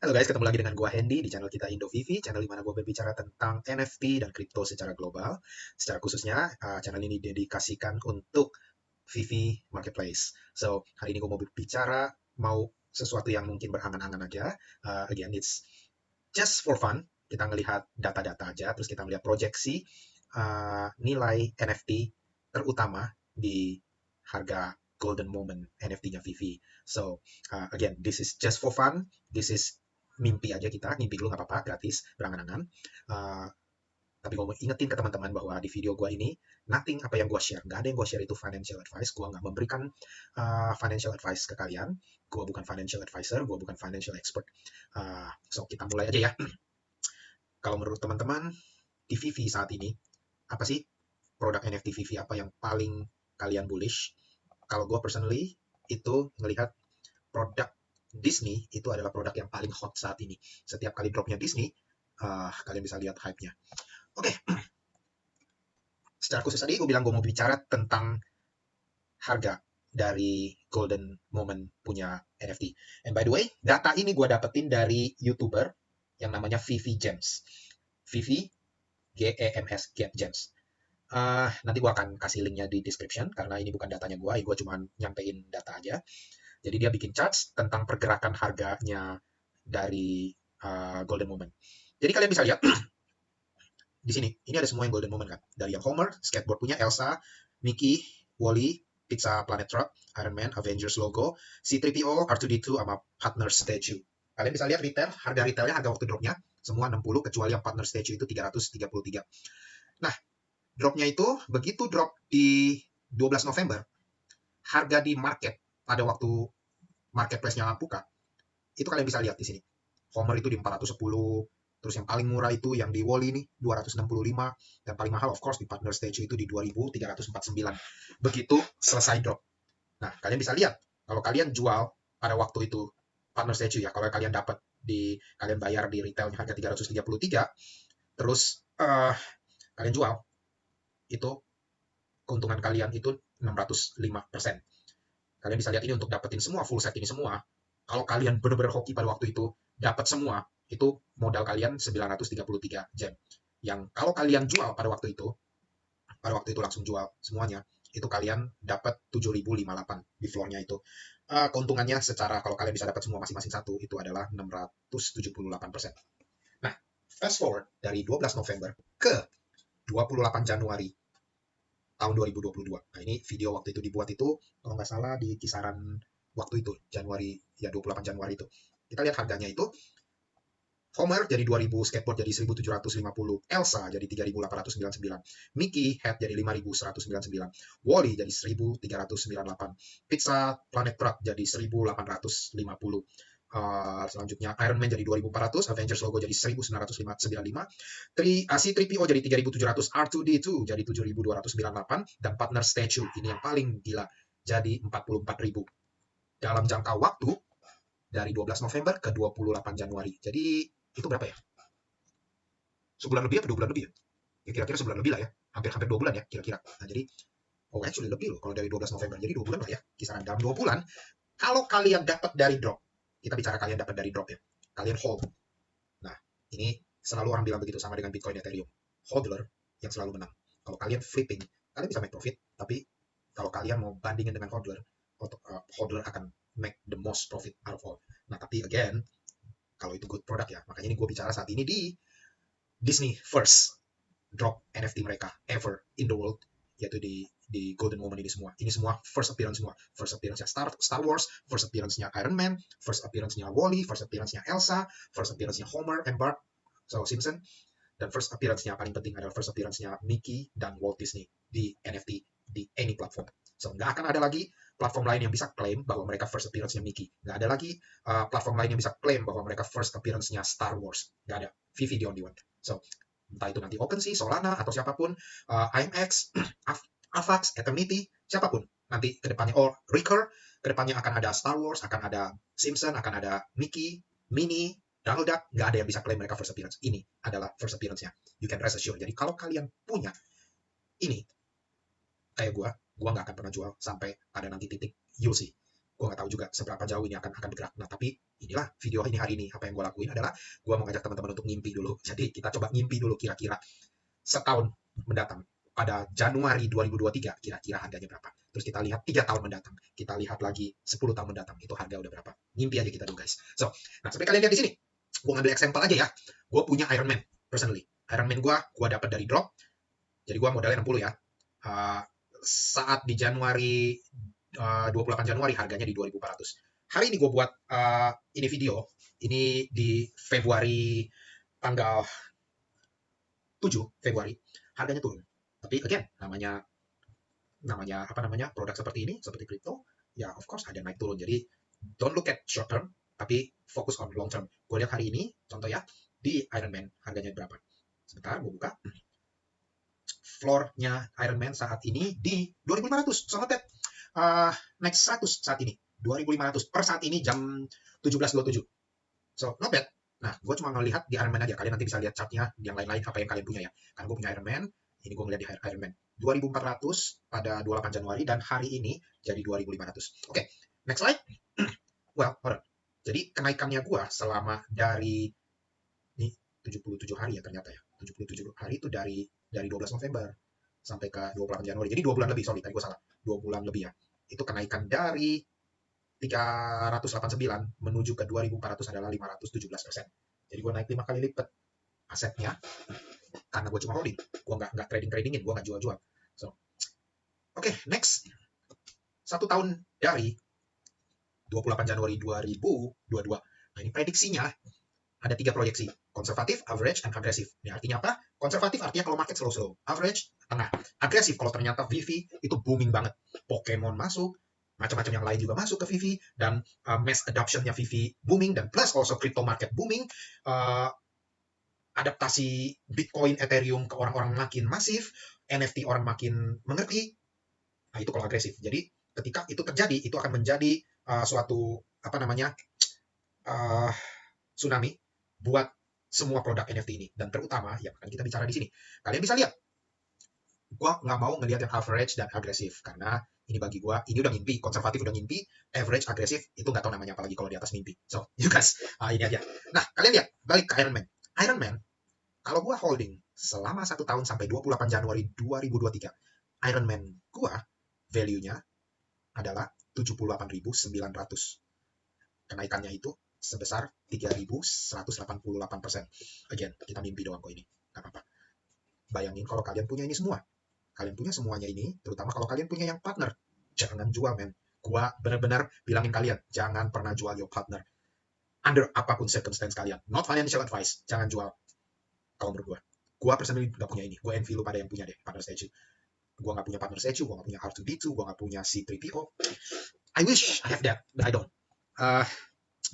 Halo guys, ketemu lagi dengan gua Hendy di channel kita IndoVivi, channel di mana gua berbicara tentang NFT dan kripto secara global. Secara khususnya, channel ini dedikasikan untuk Vivi Marketplace. So, hari ini gua mau berbicara, mau sesuatu yang mungkin berangan-angan aja. Again, it's just for fun. Kita ngelihat data-data aja, terus kita melihat proyeksi nilai NFT terutama di harga golden moment NFT-nya Vivi. So, again, this is just for fun. This is mimpi aja kita, mimpi dulu nggak apa-apa, gratis, berangan-angan. Uh, tapi gue mau ingetin ke teman-teman bahwa di video gue ini, nothing apa yang gue share, nggak ada yang gue share itu financial advice. Gue nggak memberikan financial advice ke kalian. Gue bukan financial advisor, gue bukan financial expert. So, kita mulai aja ya. Kalau menurut teman-teman, di Vivi saat ini, apa sih produk NFT Vivi apa yang paling kalian bullish? Kalau gue personally, itu ngelihat produk Disney itu adalah produk yang paling hot saat ini. Setiap kali dropnya Disney, kalian bisa lihat hype-nya. Oke, secara khusus tadi gue bilang gue mau bicara tentang harga dari Golden Moment punya NFT. And by the way, data ini gue dapetin dari YouTuber yang namanya Vivi Gems. Vivi, G-E-M-S, Gems. Nanti gue akan kasih linknya di description, karena ini bukan datanya gue cuma nyampein data aja. Jadi dia bikin charts tentang pergerakan harganya dari Golden Moment. Jadi kalian bisa lihat di sini, ini ada semua yang Golden Moment kan. Dari yang Homer, skateboard punya Elsa, Mickey, Wall-E, Pizza Planet Truck, Iron Man, Avengers logo, C-3PO, R2-D2 sama partner statue. Kalian bisa lihat retail, harga retailnya, harga waktu dropnya, semua 60, kecuali yang partner statue itu 333. Nah, dropnya itu, begitu drop di 12 November, harga di market pada waktu marketplace-nya buka, itu kalian bisa lihat di sini. Homer itu di 410, terus yang paling murah itu yang di Wall-E ini 265, dan paling mahal of course di partner statue itu di 2349. Begitu selesai drop. Nah, kalian bisa lihat kalau kalian jual pada waktu itu partner statue ya, kalau kalian dapat di kalian bayar di retailnya harga 333, terus kalian jual itu keuntungan kalian itu 605%. Kalian bisa lihat ini untuk dapetin semua full set ini semua. Kalau kalian benar-benar hoki pada waktu itu, dapat semua, itu modal kalian 933 gem. Yang kalau kalian jual pada waktu itu langsung jual semuanya, itu kalian dapat 7.058 di floor-nya itu. Keuntungannya secara kalau kalian bisa dapat semua masing-masing satu, itu adalah 678%. Nah, fast forward dari 12 November ke 28 Januari tahun 2022. Nah, ini video waktu itu dibuat itu, kalau nggak salah di kisaran waktu itu, Januari, ya 28 Januari itu. Kita lihat harganya itu, Homer jadi 2.000, skateboard jadi 1.750, Elsa jadi 3.899, Mickey Head jadi 5.199, Wall-E jadi 1.398, Pizza Planet Truck jadi 1.850, selanjutnya Iron Man jadi 2.400, Avengers logo jadi 1.995, C-3PO jadi 3.700, R2-D2 jadi 7.298, dan partner statue, ini yang paling gila, jadi 44.000. Dalam jangka waktu, dari 12 November ke 28 Januari. Jadi, itu berapa ya? Sebulan lebih atau 2 bulan lebih ya? Ya kira-kira sebulan lebih lah ya. Hampir-hampir 2 bulan ya, kira-kira. Nah, jadi, actually lebih loh kalau dari 12 November. Jadi 2 bulan lah ya, kisaran dalam 2 bulan. Kalau kalian dapat dari drop, kita bicara kalian dapat dari drop ya, kalian hold. Nah, ini selalu orang bilang begitu sama dengan Bitcoin Ethereum. Hodler yang selalu menang. Kalau kalian flipping, kalian bisa make profit, tapi kalau kalian mau bandingin dengan hodler, hodler akan make the most profit out of all. Nah, tapi again, kalau itu good product ya, makanya ini gue bicara saat ini di Disney first drop NFT mereka ever in the world, yaitu di Golden Moment ini semua. Ini semua first appearance semua. First appearance-nya Star Wars, first appearance-nya Iron Man, first appearance-nya Wall-E, first appearance-nya Elsa, first appearance-nya Homer and Bart, so Simpson, dan first appearance-nya paling penting adalah first appearance-nya Mickey dan Walt Disney di NFT di any platform. So, nggak akan ada lagi platform lain yang bisa klaim bahwa mereka first appearance-nya Mickey. Nggak ada lagi platform lain yang bisa klaim bahwa mereka first appearance-nya Star Wars. Nggak ada. Vivi the only one. So, entah itu nanti OpenSea, Solana, atau siapapun, IMX, Avax, Eternity, siapapun. Nanti kedepannya, or Recur, kedepannya akan ada Star Wars, akan ada Simpson, akan ada Mickey, Minnie, Donald Duck, nggak ada yang bisa klaim mereka first appearance. Ini adalah first appearance-nya. You can rest assured. Jadi kalau kalian punya ini, kayak gue nggak akan pernah jual sampai ada nanti titik, you'll see. Gue nggak tahu juga seberapa jauh ini akan bergerak. Nah, tapi inilah video ini hari ini. Apa yang gue lakuin adalah gue mau ngajak teman-teman untuk ngimpi dulu. Jadi kita coba ngimpi dulu kira-kira setahun mendatang. Pada Januari 2023 kira-kira harganya berapa. Terus kita lihat 3 tahun mendatang. Kita lihat lagi 10 tahun mendatang. Itu harga udah berapa. Ngimpi aja kita dulu guys. So, nah seperti kalian lihat di sini. Gue ngambil example aja ya. Gue punya Iron Man personally. Iron Man gue dapat dari drop. Jadi gue modalnya 60 ya. Saat di Januari 28 Januari harganya di 2.400. Hari ini gue buat ini video. Ini di Februari tanggal 7 Februari. Harganya turun. Tapi again, namanya produk seperti ini, seperti kripto, ya of course ada naik turun. Jadi don't look at short term, tapi fokus on long term. Gue lihat hari ini, contoh ya, di Iron Man harganya berapa. Sebentar, gue buka. Floor-nya Iron Man saat ini di 2.500. So not bad. Naik 100 saat ini. 2.500 per saat ini jam 17.27. So not bad. Nah, gue cuma ngelihat di Iron Man aja. Kalian nanti bisa lihat chartnya, yang lain-lain apa yang kalian punya ya. Karena gue punya Iron Man, ini gue ngeliat di Iron Man. 2.400 pada 28 Januari, dan hari ini jadi 2.500. Oke, next slide. Well, hold on. Jadi kenaikannya gue selama dari, ini 77 hari ya ternyata ya. 77 hari itu dari 12 November sampai ke 28 Januari. Jadi 2 bulan lebih, sorry, tadi gue salah. 2 bulan lebih ya. Itu kenaikan dari 389 menuju ke 2.400 adalah 517%. Jadi gue naik 5 kali lipat asetnya karena gue cuma holding. Gue nggak tradingin, gue nggak jual-jual. So, oke, next. 1 tahun dari 28 Januari 2022. Nah, ini prediksinya ada 3 proyeksi. Konservatif, average, and agresif. Ini artinya apa? Konservatif artinya kalau market slow-slow. Average, tengah. Agresif kalau ternyata VV itu booming banget. Pokemon masuk, macam-macam yang lain juga masuk ke VV, dan mass adoption-nya VV booming, dan plus also crypto market booming, adaptasi Bitcoin, Ethereum ke orang-orang makin masif, NFT orang makin mengerti. Nah, itu kalau agresif. Jadi ketika itu terjadi, itu akan menjadi suatu tsunami buat semua produk NFT ini, dan terutama yang akan kita bicara di sini. Kalian bisa lihat, gue nggak mau ngelihat yang average dan agresif, karena ini bagi gue, ini udah mimpi, konservatif udah mimpi, average, agresif, itu nggak tahu namanya, apalagi kalau di atas mimpi. So, you guys, ini aja. Nah, kalian lihat, balik ke Iron Man. Iron Man, kalau gue holding selama 1 tahun sampai 28 Januari 2023, Iron Man gue, value-nya adalah 78.900. Kenaikannya itu sebesar 3.188%. Again, kita mimpi doang kok ini. Gak apa-apa. Bayangin kalau kalian punya ini semua. Kalian punya semuanya ini, terutama kalau kalian punya yang partner. Jangan jual, men. Gua benar-benar bilangin kalian, jangan pernah jual your partner. Under apapun circumstance kalian. Not financial advice. Jangan jual. Kalau menurut gua. Gua personally gak punya ini. Gua envy lu pada yang punya deh, partner statue. Gua gak punya partner statue, gua gak punya R2D2, gua gak punya C3PO. I wish I have that, but I don't.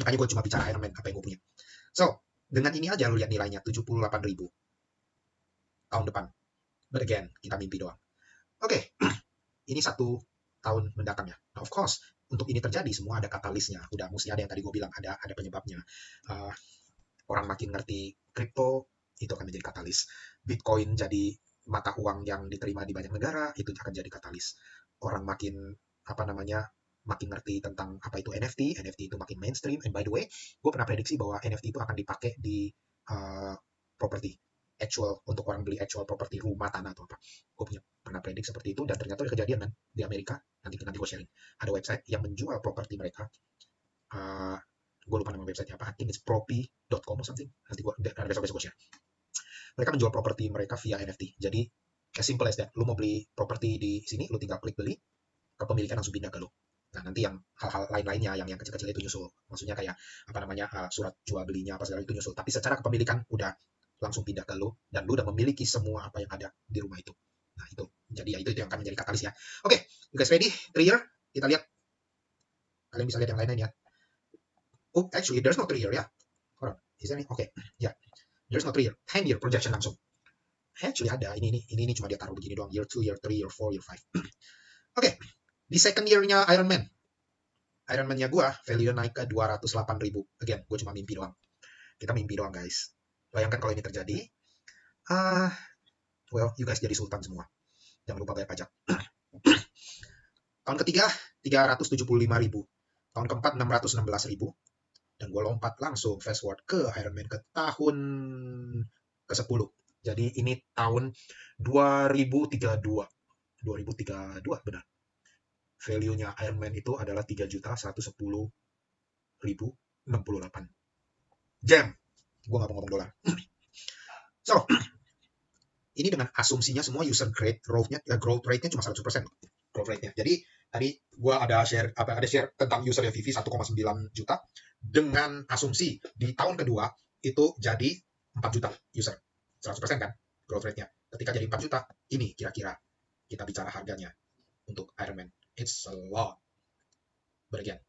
Makanya gue cuma bicara Iron Man, apa yang gue punya. So, dengan ini aja lu lihat nilainya 78.000 tahun depan. But again, kita mimpi doang. Oke, ini 1 tahun mendatang ya. Nah, of course, untuk ini terjadi semua ada katalisnya. Udah mesti ada yang tadi gue bilang, ada penyebabnya. Orang makin ngerti kripto, itu akan menjadi katalis. Bitcoin jadi mata uang yang diterima di banyak negara, itu akan jadi katalis. Orang makin makin ngerti tentang apa itu NFT itu makin mainstream. And by the way, gue pernah prediksi bahwa NFT itu akan dipakai di property, actual, untuk orang beli actual property, rumah, tanah, atau apa. Gue pernah prediksi seperti itu, dan ternyata udah kejadian kan di Amerika. Nanti gue sharing. Ada website yang menjual properti mereka. Gue lupa nama website-nya apa. I think it's propi.com or something. Nanti besok gue share. Mereka menjual properti mereka via NFT. Jadi, as simple as that. Lu mau beli properti di sini, lu tinggal klik beli, kepemilikan langsung pindah ke lu. Nah, nanti yang hal-hal lain-lainnya yang kecil-kecil itu nyusul. Maksudnya kayak surat jual belinya apa segala itu nyusul. Tapi secara kepemilikan udah langsung pindah ke lu, dan lu udah memiliki semua apa yang ada di rumah itu. Nah, itu. Jadi ya itu yang akan menjadi katalis ya. Oke, you guys ready? 3 year? Kita lihat. Kalian bisa lihat yang lain-lainnya. Oh, actually there's no 3 year ya. Hold on. Is there any? Oke. Ya. There's no 3 year. 10 year projection langsung. Actually ada. Ini cuma dia taruh begini doang. Year 2, year 3, year 4, year 5. Oke. Di second year-nya Iron Man-nya gue, value naik ke 208.000. Again, gue cuma mimpi doang. Kita mimpi doang, guys. Bayangkan kalau ini terjadi. Well, you guys jadi sultan semua. Jangan lupa bayar pajak. Tahun ketiga, 375.000. Tahun keempat 616.000. Dan gue lompat langsung fast forward ke Ironman ke tahun ke-10. Jadi ini tahun 2032. 2032 benar. Value-nya Ironman itu adalah 3.110.068. Jam. Gue nggak mau ngomong dolar. So, ini dengan asumsinya semua user growth rate-nya cuma 100%. Growth rate-nya. Jadi tadi gue ada share tentang user Vivi 1,9 juta dengan asumsi di tahun kedua itu jadi 4 juta user. 100% kan growth rate-nya. Ketika jadi 4 juta, ini kira-kira kita bicara harganya untuk Ironman. It's a lot. But again,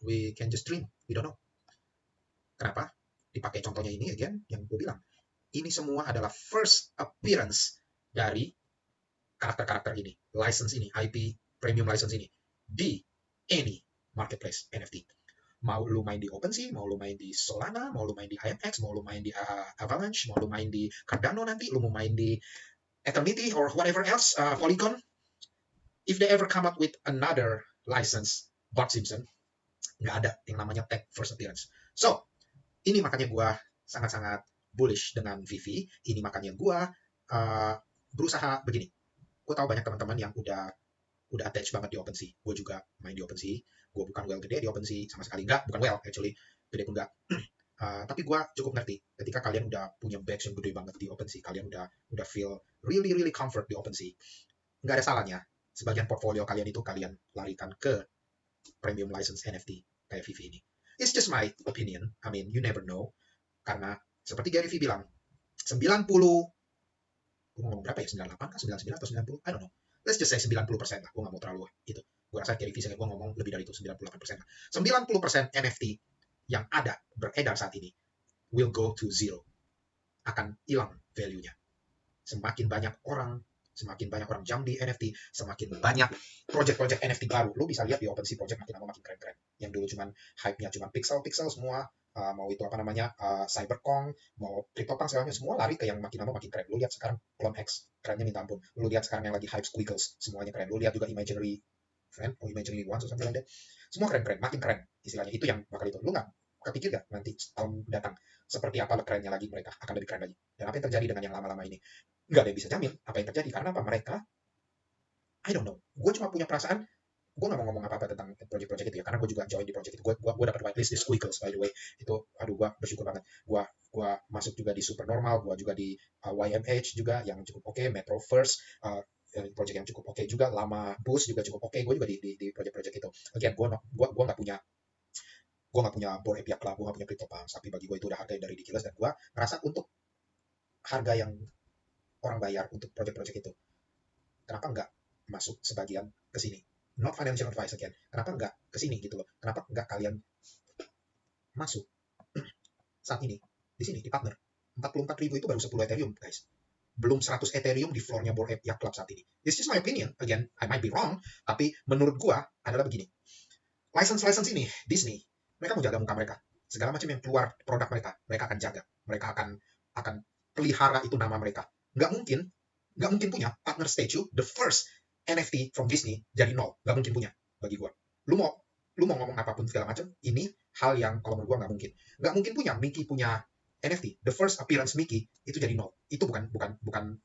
we can just dream. We don't know. Kenapa? Dipakai contohnya ini again yang gue bilang. Ini semua adalah first appearance dari karakter-karakter ini, license ini, IP premium license ini di any marketplace NFT. Mau lu main di OpenSea, mau lu main di Solana, mau lu main di IMX, mau lu main di Avalanche, mau lu main di Cardano nanti, lu mau main di Eternity or whatever else, Polygon. If they ever come up with another license, Bart Simpson, nggak ada yang namanya tag first appearance. So, ini makanya gue sangat-sangat bullish dengan Vivi. Ini makanya gue berusaha begini. Gue tahu banyak teman-teman yang udah attach banget di OpenSea. Gue juga main di OpenSea. Gue bukan whale gede di OpenSea sama sekali enggak. Bukan whale actually, gede pun enggak. Tapi gue cukup ngerti ketika kalian udah punya badge yang gede banget di OpenSea, kalian udah feel really comfort di OpenSea. Nggak ada salahnya sebagian portfolio kalian itu kalian larikan ke premium license NFT kayak Vivi ini. It's just my opinion. I mean, you never know. Karena seperti Gary Vee bilang, 90, gue ngomong berapa ya, 98 kah, 99 atau 90, I don't know. Let's just say 90% lah, gue gak mau terlalu gitu. Gue rasa Gary Vee, gue ngomong lebih dari itu, 98% lah. 90% NFT yang ada, beredar saat ini, will go to zero. Akan hilang value-nya. Semakin banyak orang jump di NFT, semakin banyak project-project NFT baru. Lu bisa lihat di OpenSea project makin lama makin keren-keren. Yang dulu cuman hype-nya cuman pixel semua, mau itu apa namanya, Cyberkong, mau CryptoPunk segalanya semua lari ke yang makin lama makin keren. Lu lihat sekarang Clone X, kerennya minta ampun. Lu lihat sekarang yang lagi hype Squiggles, semuanya keren. Lu lihat juga Imaginary Friend, Imaginary One, something like that. Semua keren-keren, makin keren istilahnya. Itu yang bakal itu. Lu nggak kepikir gak nanti tahun datang seperti apa kerennya lagi mereka, akan lebih keren lagi. Dan apa yang terjadi dengan yang lama-lama ini? Nggak ada yang bisa jamin apa yang terjadi. Karena apa? Mereka, I don't know. Gue cuma punya perasaan, gue nggak mau ngomong apa-apa tentang project-project itu ya, karena gue juga join di project itu. Gue dapat whitelist di Squiggles, by the way. Itu, aduh, gue bersyukur banget. Gue masuk juga di Supernormal, gue juga di YMH juga, yang cukup oke, Metro First, project yang cukup oke juga, Lama Boost juga cukup oke. Gue juga di project-project itu. Again, gue nggak punya Bored Ape Yacht Club, gue nggak punya CryptoPunks, tapi bagi gue itu udah harga yang dari ridiculous, dan gue ngerasa untuk harga yang orang bayar untuk project-project itu, kenapa nggak masuk sebagian ke sini? Not financial advice again. Kenapa nggak ke sini gitu loh? Kenapa nggak kalian masuk saat ini di sini di partner? 44.000 itu baru 10 Ethereum, guys. Belum 100 Ethereum di floor-nya Bored Ape Yacht Club saat ini. This is my opinion. Again, I might be wrong, tapi menurut gua adalah begini. License ini, Disney, mereka mau jaga muka mereka. Segala macam yang keluar produk mereka akan jaga. Mereka akan pelihara itu nama mereka. Nggak mungkin punya partner statue, the first NFT from Disney jadi nol. Nggak mungkin punya bagi gua. Lu mau ngomong apapun segala macam, ini hal yang kalau menurut gua nggak mungkin. Nggak mungkin punya Mickey punya NFT, the first appearance Mickey itu jadi nol. Itu bukan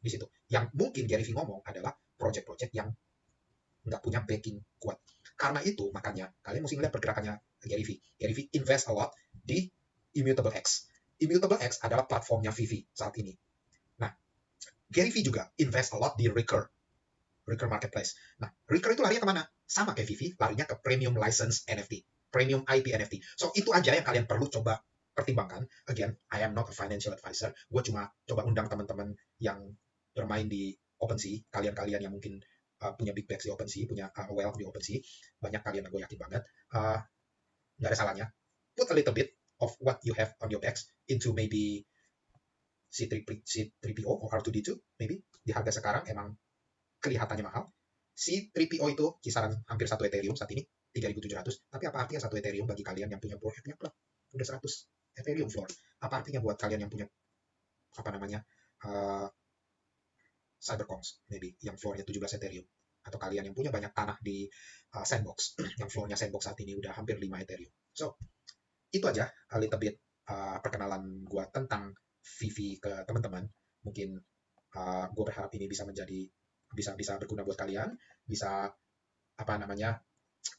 di situ. Yang mungkin Gary Vee ngomong adalah project-project yang nggak punya backing kuat. Karena itu, makanya kalian mesti ngeliat pergerakannya Gary Vee. Gary Vee invest a lot di Immutable X. Immutable X adalah platformnya Vivi saat ini. Nah, Gary Vee juga invest a lot di Recur Marketplace. Nah, Recur itu larinya kemana? Sama kayak Vivi, larinya ke premium license NFT, premium IP NFT. So, itu aja yang kalian perlu coba pertimbangkan. Again, I am not a financial advisor. Gue cuma coba undang teman-teman yang bermain di OpenSea, kalian yang mungkin punya big bags di OpenSea, punya wealth di OpenSea, banyak kalian, gue yakin banget, nggak ada salahnya. Put a little bit of what you have on your bags into maybe C3PO or R2D2, maybe. Di harga sekarang emang kelihatannya mahal. C3PO itu kisaran hampir 1 Ethereum saat ini, 3.700. Tapi apa artinya 1 Ethereum bagi kalian yang punya Bored Ape Yacht Club? Udah 100 Ethereum floor. Apa artinya buat kalian yang punya, apa namanya, Cyberkongs, maybe, yang floornya 17 Ethereum. atau kalian yang punya banyak tanah di Sandbox, yang floornya Sandbox saat ini udah hampir 5 Ethereum. So, itu aja a little bit perkenalan gue tentang Vivi ke teman-teman. Mungkin gue berharap ini bisa bisa berguna buat kalian, bisa apa namanya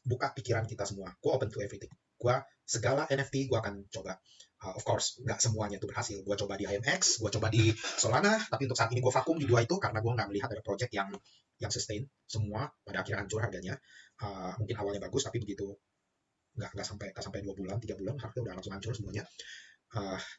buka pikiran kita semua. Gue open to everything. Gue segala NFT gue akan coba. Of course, nggak semuanya itu berhasil. Gue coba di IMX, gue coba di Solana, tapi untuk saat ini gue vakum di dua itu karena gue nggak melihat ada project yang sustain. Semua pada akhirnya hancur harganya. Mungkin awalnya bagus, tapi begitu nggak sampai 2 bulan, 3 bulan, harga udah langsung hancur semuanya.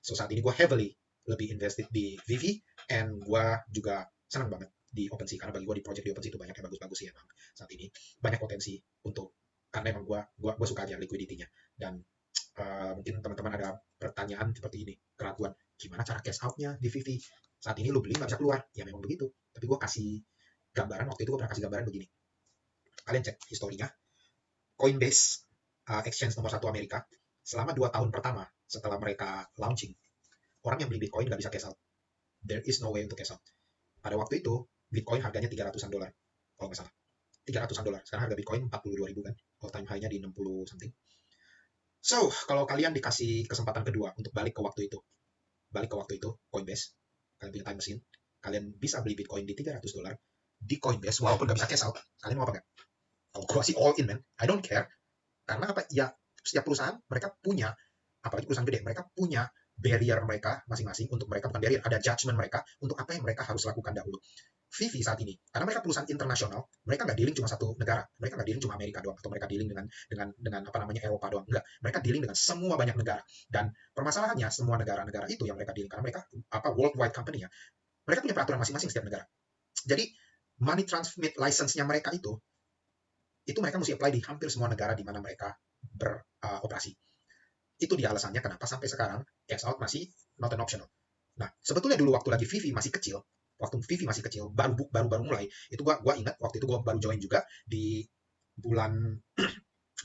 So saat ini gue heavily lebih invested di Vivi, and gue juga senang banget di OpenSea karena bagi gue di project di OpenSea itu banyak yang bagus-bagus sih emang saat ini, banyak potensi untuk, karena emang gue suka aja liquidity-nya. Dan mungkin teman-teman ada pertanyaan seperti ini, keraguan gimana cara cash out-nya di Vivi saat ini, lu beli nggak bisa keluar, ya memang begitu. Tapi gue kasih gambaran, waktu itu gue pernah kasih gambaran begini, kalian cek historinya Coinbase, exchange nomor 1 Amerika, selama 2 tahun pertama setelah mereka launching, orang yang beli Bitcoin nggak bisa cash out. There is no way untuk cash out. Pada waktu itu, Bitcoin harganya 300-an dolar, kalau nggak salah. 300-an dolar. Sekarang harga Bitcoin 42.000 kan. All time high-nya di 60 something. So, kalau kalian dikasih kesempatan kedua untuk balik ke waktu itu, Coinbase, kalian punya time machine, kalian bisa beli Bitcoin di 300 dolar di Coinbase, walaupun nggak bisa cash out, kalian mau apa nggak? Kalau gue sih all in, man. I don't care. Karena apa? Ya, setiap perusahaan, mereka punya, apalagi perusahaan gede, mereka punya barrier mereka masing-masing, untuk mereka bukan barrier, ada judgment mereka untuk apa yang mereka harus lakukan dahulu. Vivi saat ini, karena mereka perusahaan internasional, mereka nggak dealing cuma satu negara, mereka nggak dealing cuma Amerika doang, atau mereka dealing dengan apa namanya Eropa doang, enggak, mereka dealing dengan semua banyak negara. Dan permasalahannya semua negara-negara itu yang mereka dealing, karena mereka worldwide company ya, mereka punya peraturan masing-masing setiap negara. Jadi money transmit license-nya mereka itu mereka mesti apply di hampir semua negara di mana mereka beroperasi. Itu dia alasannya kenapa sampai sekarang cash out masih not an optional. Nah, sebetulnya dulu waktu lagi Vivi masih kecil, baru mulai, itu gua ingat waktu itu gua baru join juga di bulan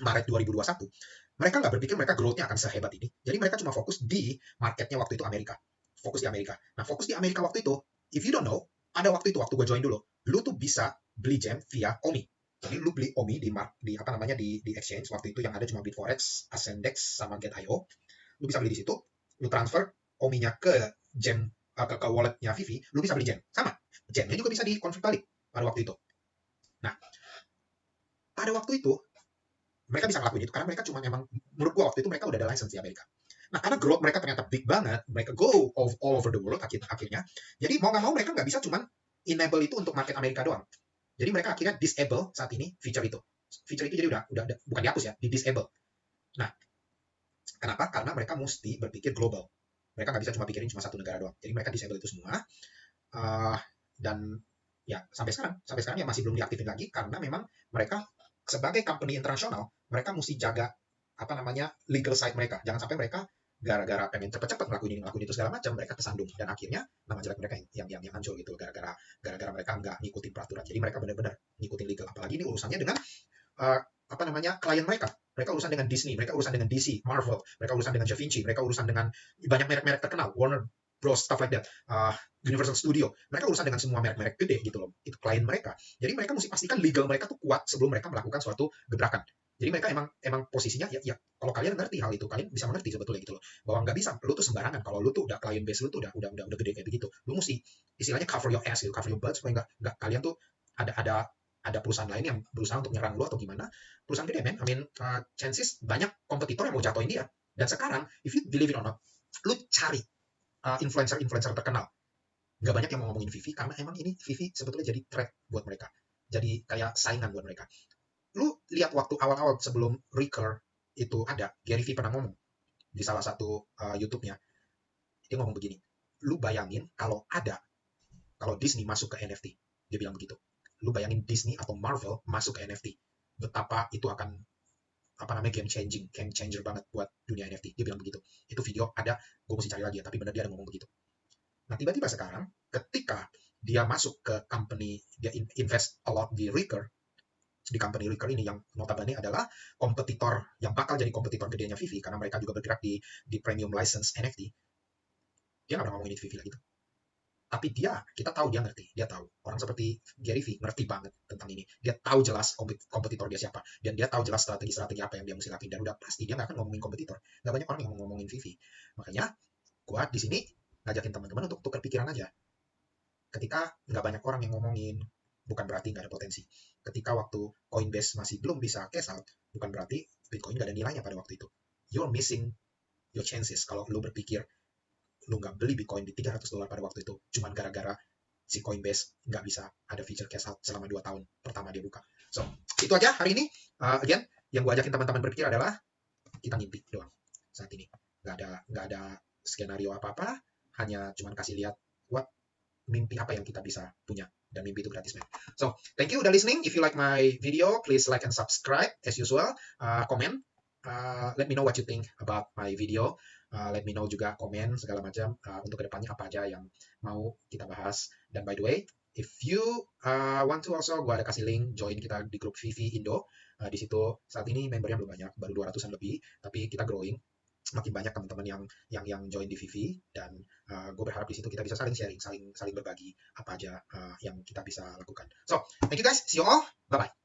Maret 2021. Mereka nggak berpikir mereka growth-nya akan sehebat ini. Jadi mereka cuma fokus di marketnya waktu itu Amerika. Fokus di Amerika. Nah, fokus di Amerika waktu itu, if you don't know, ada waktu gua join dulu, lu tuh bisa beli gem via OMI. Jadi lu beli OMI di exchange waktu itu yang ada cuma Bitforex, Ascendex, sama Get.io. Lu bisa beli di situ, lu transfer OMI-nya ke gem, ke wallet-nya Vivi, lu bisa beli gem. Sama, gemnya juga bisa di-convert balik pada waktu itu. Nah, pada waktu itu, mereka bisa ngelakuin itu karena mereka cuma memang, menurut gua waktu itu mereka udah ada license di Amerika. Nah, karena growth mereka ternyata big banget, mereka go all over the world akhirnya. Jadi mau nggak mau mereka nggak bisa cuma enable itu untuk market Amerika doang. Jadi mereka akhirnya disable saat ini feature itu. Feature itu jadi udah bukan dihapus ya, di disable. Nah, kenapa? Karena mereka mesti berpikir global. Mereka nggak bisa cuma pikirin cuma satu negara doang. Jadi mereka disable itu semua. Dan ya sampai sekarang ya masih belum diaktifin lagi karena memang mereka sebagai company internasional, mereka mesti jaga legal side mereka. Jangan sampai mereka gara-gara pengen cepet-cepet ngelakuin itu segala macam, mereka kesandung dan akhirnya nama jelek mereka yang hancur gitu gara-gara mereka nggak ngikutin peraturan. Jadi mereka benar-benar ngikutin legal. Apalagi ini urusannya dengan klien mereka. Mereka urusan dengan Disney, mereka urusan dengan DC, Marvel, mereka urusan dengan Da Vinci, mereka urusan dengan banyak merek-merek terkenal, Warner Bros, stuff like that, Universal Studio. Mereka urusan dengan semua merek-merek gede gitu loh. Itu klien mereka. Jadi mereka mesti pastikan legal mereka tuh kuat sebelum mereka melakukan suatu gebrakan. Jadi mereka emang posisinya ya kalau kalian ngerti hal itu, kalian bisa mengerti sebetulnya gitu loh. Bahwa nggak bisa, lu tuh sembarangan. Kalau lu tuh udah client base lu tuh udah gede kayak begitu. Lu mesti istilahnya cover your ass gitu, cover your butt supaya nggak kalian tuh ada perusahaan lain yang berusaha untuk nyerang lu atau gimana. Perusahaan gede, men. Chances banyak kompetitor yang mau jatuhin dia. Dan sekarang, if you believe it or not, lu cari influencer terkenal. Nggak banyak yang mau ngomongin Vivi, karena emang ini Vivi sebetulnya jadi threat buat mereka. Jadi kayak saingan buat mereka. Lu lihat waktu awal-awal sebelum Recur itu ada, Gary V pernah ngomong di salah satu YouTube-nya. Dia ngomong begini, lu bayangin kalau Disney masuk ke NFT. Dia bilang begitu. Lu bayangin Disney atau Marvel masuk ke NFT. Betapa itu akan game changer banget buat dunia NFT. Dia bilang begitu. Itu video ada, gue mesti cari lagi ya, tapi benar dia ada ngomong begitu. Nah, tiba-tiba sekarang ketika dia masuk ke company, dia invest a lot di Recur, di company Recur ini yang notabene adalah kompetitor yang bakal jadi kompetitor gedenya Vivi karena mereka juga bergerak di premium license NFT. Dia nggak pernah ngomongin Vivi lagi tuh. Tapi kita tahu dia ngerti, dia tahu. Orang seperti Gary Vee ngerti banget tentang ini. Dia tahu jelas kompetitor dia siapa, dan dia tahu jelas strategi-strategi apa yang dia mesti lakuin, dan udah pasti dia nggak akan ngomongin kompetitor. Nggak banyak orang yang ngomongin Vee. Makanya gua di sini ngajakin teman-teman untuk tukar pikiran aja. Ketika nggak banyak orang yang ngomongin, bukan berarti nggak ada potensi. Ketika waktu Coinbase masih belum bisa cash out, bukan berarti Bitcoin nggak ada nilainya pada waktu itu. You're missing your chances kalau lu berpikir lu nggak beli Bitcoin di $300 pada waktu itu cuman gara-gara si Coinbase nggak bisa ada feature cash out selama 2 tahun pertama dia buka. So, itu aja hari ini. Again, yang gue ajakin teman-teman berpikir adalah kita ngimpi doang saat ini. Nggak ada skenario apa-apa, hanya cuman kasih lihat mimpi apa yang kita bisa punya, dan mimpi itu gratis, man. So, thank you udah listening. If you like my video, please like and subscribe as usual. Comment, let me know what you think about my video. Let me know juga komen segala macam untuk kedepannya apa aja yang mau kita bahas. Dan by the way, if you want to also, gue ada kasih link join kita di grup Vivi Indo. Di situ saat ini membernya belum banyak, baru 200-an lebih, tapi kita growing. Semakin banyak teman-teman yang join di Vivi, dan gue berharap di situ kita bisa saling sharing, saling berbagi apa aja yang kita bisa lakukan. So, thank you guys, see you all, bye bye.